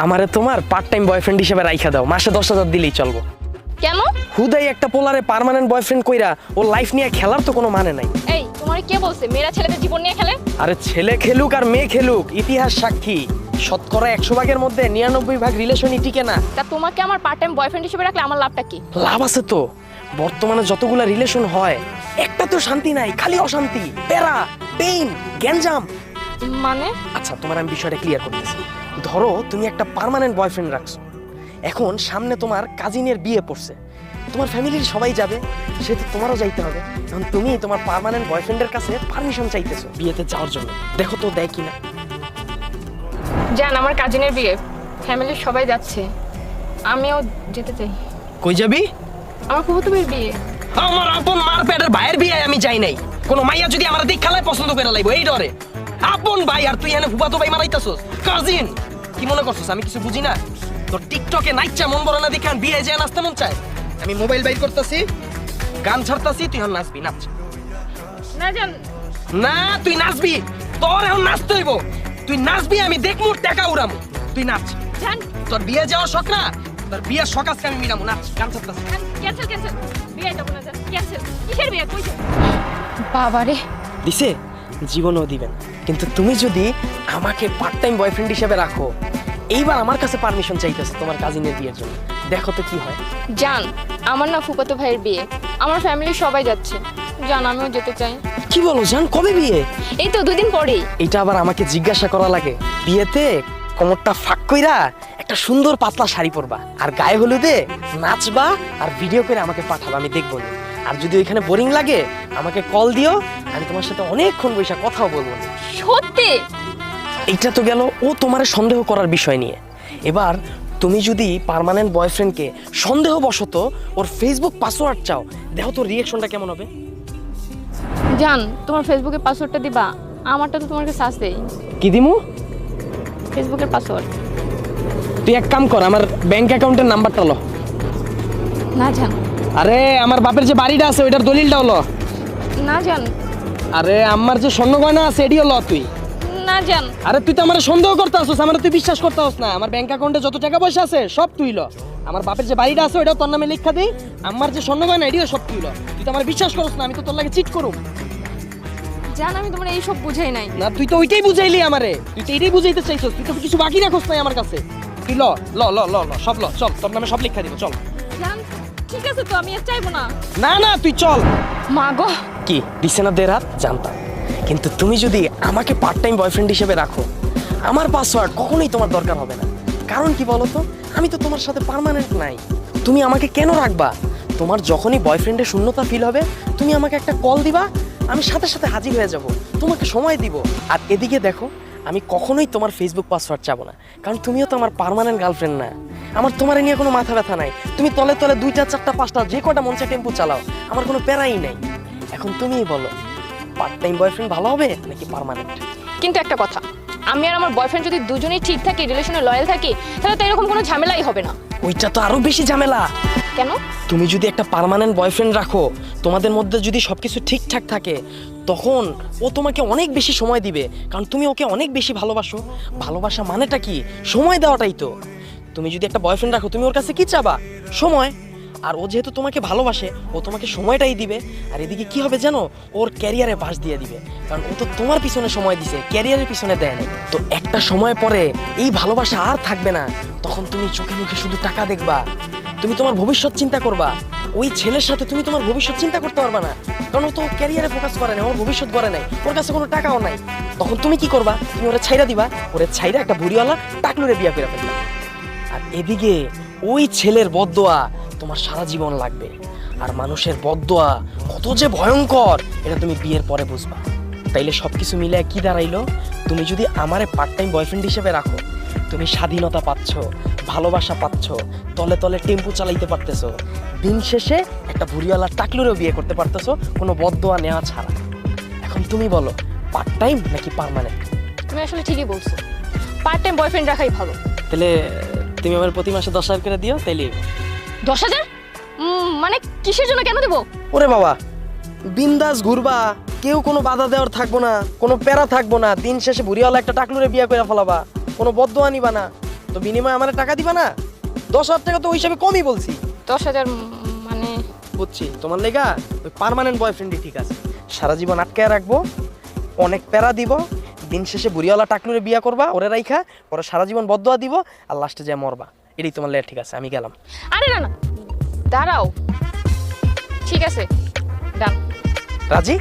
আমারে তোমার part time boyfriend হিসেবে রাইখা দাও, মাসে 10,000 দিলেই চলবো। কেন? হুদাই একটা পোলারে পার্মানেন্ট বয়ফ্রেন্ড কইরা ওর লাইফ নিয়ে খেলার তো কোনো মানে নাই। এই তোমারে কে বলছে মেয়েরা ছেলেদের জীবন নিয়ে খেলে? আরে ছেলে খেলুক আর মেয়ে খেলুক, ইতিহাস সাক্ষী শতকরা 100 ভাগের মধ্যে 99 ভাগ রিলেশনই টিকে না। তা তোমাকে আমার পার্ট টাইম বয়ফ্রেন্ড হিসেবে রাখলে আমার লাভটা কি? লাভ আছে তো। বর্তমানে যতগুলা রিলেশন হয় একটা তো শান্তি নাই, খালি অশান্তি, প্যারা, পেইন, গ্যাঞ্জাম। মানে? আচ্ছা তোমার আমি বিষয়টা ক্লিয়ার করতেছি। ধরো তুমি একটা পার্মানেন্ট বয়ফ্রেন্ড রাখছো, এখন সামনে তোমার কাজিনের বিয়ে পড়ছে, তোমার ফ্যামিলির সবাই যাবে, সেহেতু তোমারও যাইতে হবে। এখন তুমি তোমার পার্মানেন্ট বয়ফ্রেন্ডের কাছে পারমিশন চাইতেছো বিয়েতে যাওয়ার জন্য, দেখো তো দেয় কিনা। জান আমার কাজিনের বিয়ে, ফ্যামিলির সবাই যাচ্ছে, আমিও যেতে চাই। কই যাবি? আমার ফুফাতো ভাইয়ের বিয়ে। আমার আপন মার পেটের ভাইয়ের বিয়ে আমি যাই নাই। কোন মাইয়া যদি আমার দিক খেলায় পছন্দ করে লাইবো এই ডরে। আপন ভাই আর তুই এনে ফুফাতো ভাই মারাইতাছস, কাজিন। কি মনে করছস আমি কিছু বুঝি না? তোর টিকটকে নাচা মন বড় না দেখান বিয়ে যায় নাচতে মন চায়। আমি মোবাইল বাইর করতেছি, গান ছাড়তাছি, তুই এখন নাচবি, নাচ। না জান না তুই নাচবি, তোর এখন নাচতে হইব। তুই নাচবি, আমি দেখমু টাকা উড়ামু, তুই নাচ। জান তোর বিয়ে যাওয়ার শখ না, তোর বিয়ের শখ আজকে আমি মিলামু, নাচ। গান ছাড়তাছি। ক্যান্সেল ক্যান্সেল, বিয়ে যাব না জান, ক্যান্সেল। কিসের বিয়ে? কই যাব? বাবা রে, দিছে জীবনও দিবেন, কিন্তু তুমি যদি আমাকে পার্ট টাইম বয়ফ্রেন্ড হিসেবে রাখো, এইবার আমার কাছে পারমিশন চাইতেছে তোমার কাজিনের বিয়ের জন্য, দেখো তো কি হয়। জান আমার না ফুফাতো ভাইয়ের বিয়ে, আমার ফ্যামিলির সবাই যাচ্ছে, জান আমিও যেতে চাই। কি বলো জান, কবে বিয়ে? এই তো 2 দিন পরেই। এটা আবার আমাকে জিজ্ঞাসা করা লাগে? বিয়েতে কোমরটা ফাঁক কইরা একটা সুন্দর পাতলা শাড়ি পরবা, আর গায়ে হলুদে নাচবা, আর ভিডিও করে আমাকে পাঠাবা, আমি দেখবো না। আর যদি ওইখানে বোরিং লাগে আমাকে কল দিও, আমি তোমার সাথে অনেকক্ষণ বসে কথাও বলবো না। সত্যি? এইটা তো গেল ও তোমার সন্দেহ করার বিষয় নিয়ে। এবার তুমি যদি পার্মানেন্ট বয়ফ্রেন্ডকে সন্দেহবশত ওর ফেসবুক পাসওয়ার্ড চাও, দেখো তোর রিয়াকশনটা কেমন হবে। জান তোমার ফেসবুকের পাসওয়ার্ডটা দিবা? আমারটা তো তোমার কাছে আছেই, কি দিমু? ফেসবুকের পাসওয়ার্ড। তুই এক কাম কর, আমার ব্যাংক অ্যাকাউন্টের নাম্বারটা লো। না জান। আরে আমার বাপের যে বাড়িটা আছে ওইটার দলিলটাও লো। না জান। আরে আমার যে স্বর্ণ গয়না আছে এটিও ল তুই। না জান। আরে তুই তো আমার সন্দেহ করতে আসছিস, আমার তুই বিশ্বাস করতে হস না। আমার ব্যাংক অ্যাকাউন্টে যত টাকা পয়সা আছে সব তুই ল। আমার বাপের যে বাড়িটা আছে ওইটাও তোর নামে লিখা দিই, আমার যে স্বর্ণ গয়না এটিও সব তুই ল। তুই তো আমার বিশ্বাস করস না, আমি তো তোর লাগে চিট করুম। জান আমি তোমার এইসব বুঝাই নাই। না তুই তো ওইটাই বুঝাইলি আমারে, তুই তো এটাই বুঝাইতে চাইছস, তুই তো কিছু বাকি রাখস নাই আমার কাছে। তুই ল ল ল ল ল সব ল, চল তোর নামে সব লিখা দিব, চল। জান ঠিক আছে তো, আমি আর চাইবো না। না না তুই চল। মা গো, কি দিছে না দের হাত, জানতাম। কিন্তু তুমি যদি আমাকে পার্ট টাইম বয়ফ্রেন্ড হিসেবে রাখো, আমার পাসওয়ার্ড কখনোই তোমার দরকার হবে না। কারণ কি বলো তো, আমি তো তোমার সাথে পার্মানেন্ট নাই। তুমি আমাকে কেন রাখবা? তোমার যখনই বয়ফ্রেন্ডের শূন্যতা ফিল হবে, তুমি আমাকে একটা কল দিবা, আমি সাথে সাথে হাজির হয়ে যাব, তোমাকে সময় দিব। আর এদিকে দেখো, আমি কখনোই তোমার ফেসবুক পাসওয়ার্ড চাবো না, কারণ তুমিও তো আমার পার্মানেন্ট গার্লফ্রেন্ড না। আমার তোমার নিয়ে কোনো মাথা ব্যথা নাই। তুমি তলে তলে 2টা 4টা 5টা যে কটা মন চায় টেম্পু চালাও, আমার কোনো প্যারাই নাই। এখন তুমিই বলো, পার্ট টাইম বয়ফ্রেন্ড ভালো হবে নাকি পার্মানেন্ট? কিন্তু একটা কথা, আমি আর আমার বয়ফ্রেন্ড যদি দুজনেই ঠিক থাকি, রিলেশনে লয়াল থাকি, তাহলে তো এরকম কোনো ঝামেলাই হবে না। ওইটা তো আরো বেশি ঝামেলা। কেন? তুমি যদি একটা পার্মানেন্ট বয়ফ্রেন্ড রাখো, তোমাদের মধ্যে যদি সবকিছু ঠিকঠাক থাকে, তখন ও তোমাকে অনেক বেশি সময় দিবে, কারণ তুমি ওকে অনেক বেশি ভালোবাসো। ভালোবাসা মানেটা কি? সময় দেওয়াটাই তো। তুমি যদি একটা বয়ফ্রেন্ড রাখো, তুমি ওর কাছে কি চাবা? সময়। আর ও যেহেতু তোমাকে ভালোবাসে, ও তোমাকে সময়টাই দিবে। আর এদিকে কি হবে জানো, ওর ক্যারিয়ারে বাস দিয়ে দিবে, কারণ ও তো তোমার পিছনে সময় দিছে, ক্যারিয়ারের পিছনে দেয় না। তো একটা সময় পরে এই ভালোবাসা আর থাকবে না, তখন তুমি চোখে মুখে শুধু টাকা দেখবা, তুমি তোমার ভবিষ্যৎ চিন্তা করবা। ওই ছেলের সাথে তুমি তোমার ভবিষ্যৎ চিন্তা করতে পারবা না, কারণ ও তো ক্যারিয়ারে ফোকাস করে না, ওর ভবিষ্যৎ করে নাই, ওর কাছে কোনো টাকাও নাই। তখন তুমি কি করবা? তুমি ওরে ছাইরা দিবা, ওরে ছাইরা একটা বুড়িওয়ালা টাকলুরে বিয়া করে ফেলবা। আর এদিকে ওই ছেলের বদদোয়া তোমার সারা জীবন লাগবে। আর মানুষের বদদোয়া কত যে ভয়ঙ্কর, এটা তুমি বিয়ের পরে বুঝবা। তাইলে সবকিছু মিলে কি দাঁড়াইলো, তুমি যদি আমারে পার্ট টাইম বয়ফ্রেন্ড হিসেবে রাখো, তুমি স্বাধীনতা পাচ্ছ, ভালোবাসা পাচ্ছ, তলে তলে টেম্পু চালাইতে পারতেছো, দিন শেষে একটা ভুড়িওয়ালা টাকলুরেও বিয়ে করতে পারতেছো, কোনো বদদোয়া নেওয়া ছাড়া। এখন তুমি বলো, পার্ট টাইম নাকি পার্মানেন্ট? তুমি আসলে ঠিকই বলছো, পার্ট টাইম বয়ফ্রেন্ড রাখাই ভালো। তাহলে তুমি আমার প্রতি মাসে 10,000 করে দিও, তাইলে। 10,000? মানে কিসের জন্য, কেন দেবো? ওরে বাবা, বিন্দাস ঘুরবা, কেউ কোনো বাধা দেওয়ার থাকবো না, কোনো প্যারা থাকবো না, দিন শেষে ভুড়িওয়ালা একটা টাকলুরে বিয়ে করে ফেলাবা, কোনো বদদোয়া নিবা না। তো বিনিময়ে আমার টাকা দিবা না? 10,000 টাকা তো ওই হিসাবে কমই বলছি। 10,000 মানে? বুঝছি, তোমার লেগা ওই পার্মানেন্ট বয়ফ্রেন্ডই ঠিক আছে। সারা জীবন আটকায় রাখবো, অনেক প্যারা দিব, দিন শেষে বুড়িওয়ালা টাকলুরে বিয়া করবা, ওরে রাইখা ওরা সারা জীবন বদদোয়া দিব, আর লাস্টে যায় মরবা। এটাই তোমার লেগা ঠিক আছে, আমি গেলাম। আরে না না, দাঁড়াও। ঠিক আছে, ডান। রাজি?